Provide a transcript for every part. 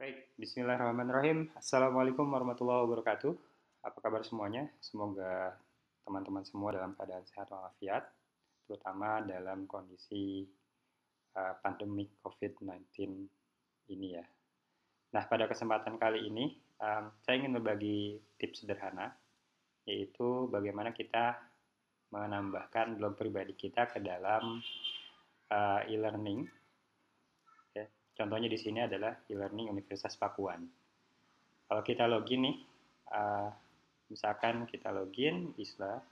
Baik, bismillahirrahmanirrahim. Assalamualaikum warahmatullahi wabarakatuh. Apa kabar semuanya? Semoga teman-teman semua dalam keadaan sehat walafiat, terutama dalam kondisi pandemik COVID-19 ini ya. Nah, pada kesempatan kali ini, saya ingin berbagi tips sederhana, yaitu bagaimana kita menambahkan blog pribadi kita ke dalam e-learning. Ya. Contohnya di sini adalah e-learning Universitas Pakuan. Kalau kita login nih, uh, misalkan kita login Isla.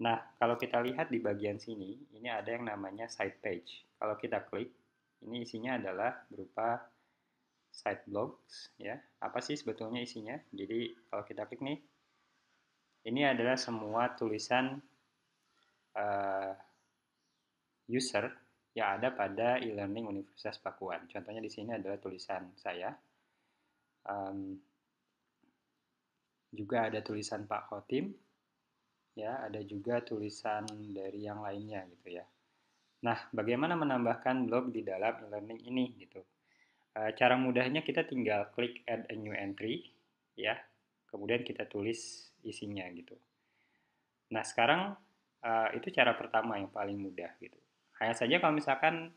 Nah, kalau kita lihat di bagian sini, ini ada yang namanya site page. Kalau kita klik, ini isinya adalah berupa site blogs, ya. Apa sih sebetulnya isinya? Jadi kalau kita klik nih, ini adalah semua tulisan uh, user yang ada pada e-learning Universitas Pakuan. Contohnya di sini adalah tulisan saya. Juga ada tulisan Pak Khotim, ya, ada juga tulisan dari yang lainnya gitu ya. Nah, bagaimana menambahkan blog di dalam e-learning ini gitu? Cara mudahnya kita tinggal klik add a new entry, ya, kemudian kita tulis isinya gitu. Nah, sekarang itu cara pertama yang paling mudah gitu. Hanya saja kalau misalkan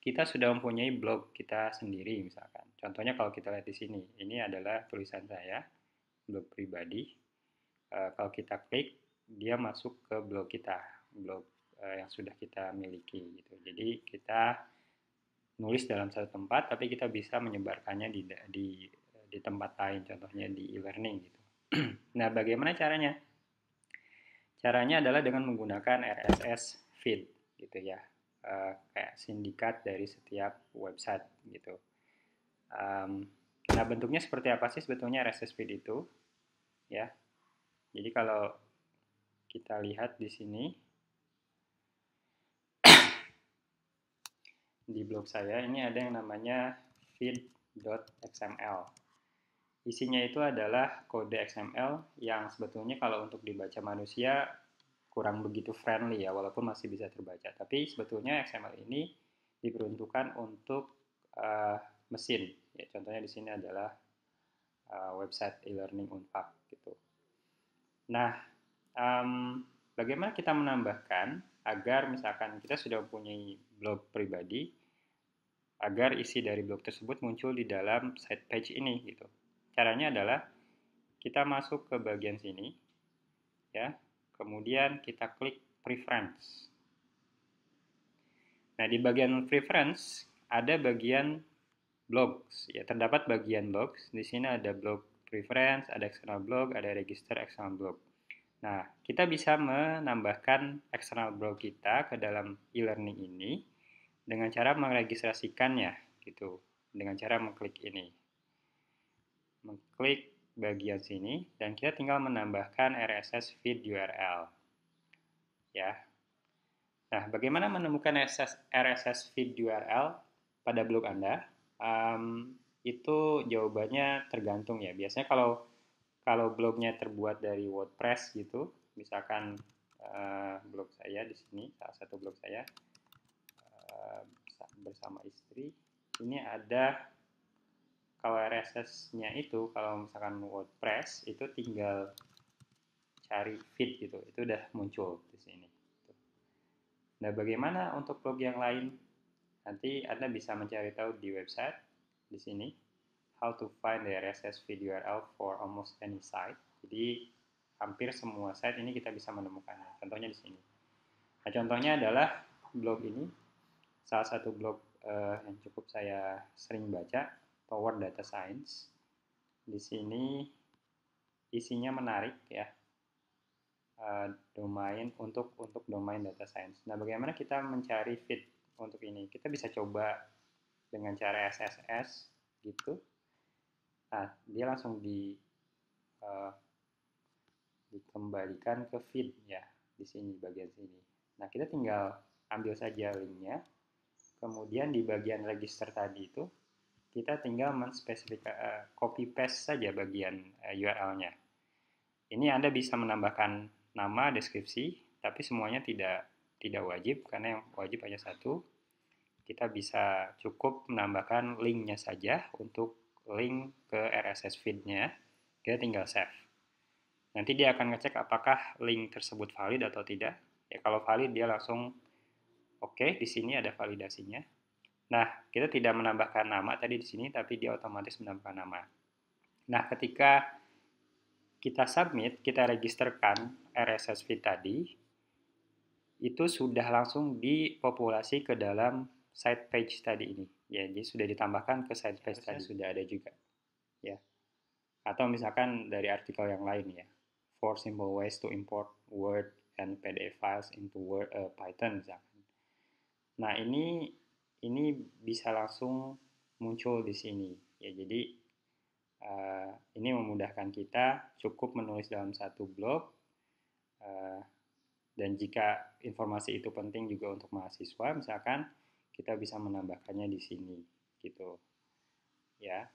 kita sudah mempunyai blog kita sendiri misalkan. Contohnya kalau kita lihat di sini, ini adalah tulisan saya, blog pribadi. Kalau kita klik, dia masuk ke blog kita, blog yang sudah kita miliki gitu. Jadi kita nulis dalam satu tempat, tapi kita bisa menyebarkannya di tempat lain, contohnya di e-learning gitu. Nah, bagaimana caranya? Caranya adalah dengan menggunakan RSS feed gitu ya, kayak sindikat dari setiap website gitu. Nah, bentuknya seperti apa sih sebetulnya RSS feed itu? Ya, jadi kalau kita lihat di sini di blog saya ini ada yang namanya feed.xml. Isinya itu adalah kode XML yang sebetulnya kalau untuk dibaca manusia kurang begitu friendly ya, walaupun masih bisa terbaca. Tapi sebetulnya XML ini diperuntukkan untuk mesin. Ya, contohnya di sini adalah website e-learning Unpad gitu. Nah, bagaimana kita menambahkan agar misalkan kita sudah mempunyai blog pribadi, agar isi dari blog tersebut muncul di dalam site page ini gitu. Caranya adalah kita masuk ke bagian sini, ya, kemudian kita klik preference. Nah, di bagian preference ada bagian blogs, ya, terdapat bagian blogs. Di sini ada blog preference, ada external blog, ada register external blog. Nah, kita bisa menambahkan external blog kita ke dalam e-learning ini dengan cara meregistrasikannya gitu, dengan cara mengklik ini. Mengklik bagian sini dan kita tinggal menambahkan RSS feed URL. Ya. Nah, bagaimana menemukan RSS feed URL pada blog Anda? Itu jawabannya tergantung ya. Biasanya kalau blognya terbuat dari WordPress gitu, misalkan blog saya di sini, salah satu blog saya bersama istri, ini ada, kalau RSS-nya itu kalau misalkan WordPress itu tinggal cari feed gitu, itu udah muncul di sini. Nah, bagaimana untuk blog yang lain? Nanti Anda bisa mencari tahu di website di sini, how to find the RSS feed URL for almost any site. Jadi hampir semua site ini kita bisa menemukannya. Contohnya di sini. Nah, contohnya adalah blog ini, salah satu blog yang cukup saya sering baca, Power Data Science. Di sini isinya menarik ya, domain untuk domain data science. Nah, bagaimana kita mencari feed untuk ini? Kita bisa coba dengan cara SSS gitu. Nah, dia langsung dikembalikan ke feed ya, di sini bagian sini. Nah, kita tinggal ambil saja linknya. Kemudian di bagian register tadi itu kita tinggal menspesifikasikan copy paste saja bagian URL-nya. Ini Anda bisa menambahkan nama, deskripsi, tapi semuanya tidak wajib karena yang wajib hanya satu. kita bisa cukup menambahkan linknya saja untuk link ke RSS feed-nya. Kita tinggal save. Nanti dia akan ngecek apakah link tersebut valid atau tidak. Ya, kalau valid dia langsung oke, di sini ada validasinya. Nah, kita tidak menambahkan nama tadi di sini, tapi dia otomatis menambahkan nama. Nah, ketika kita submit, kita registerkan RSS feed tadi, itu sudah langsung dipopulasi ke dalam site page tadi ini. Ya, jadi sudah ditambahkan ke site page tadi, sudah ada juga. Ya. Atau misalkan dari artikel yang lain ya. 4 simple ways to import Word and PDF files into Python misalkan. Nah, ini bisa langsung muncul di sini. Ya, jadi ini memudahkan kita cukup menulis dalam satu blog, dan jika informasi itu penting juga untuk mahasiswa, misalkan kita bisa menambahkannya di sini, gitu. Ya,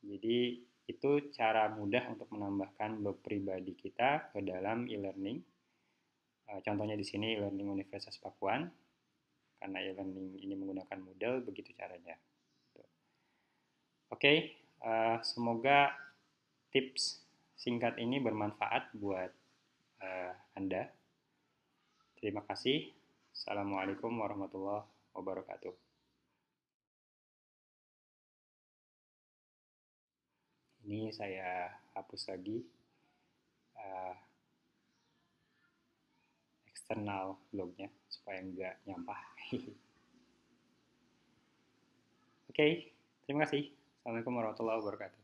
jadi itu cara mudah untuk menambahkan blog pribadi kita ke dalam e-learning. Contohnya di sini e-learning Universitas Pakuan, karena e-learning ini menggunakan Moodle, begitu caranya. Oke, semoga tips singkat ini bermanfaat buat Anda. Terima kasih. Assalamualaikum warahmatullahi wabarakatuh. Ini saya hapus lagi eksternal blognya supaya nggak nyampah. Oke, terima kasih. Assalamualaikum warahmatullahi wabarakatuh.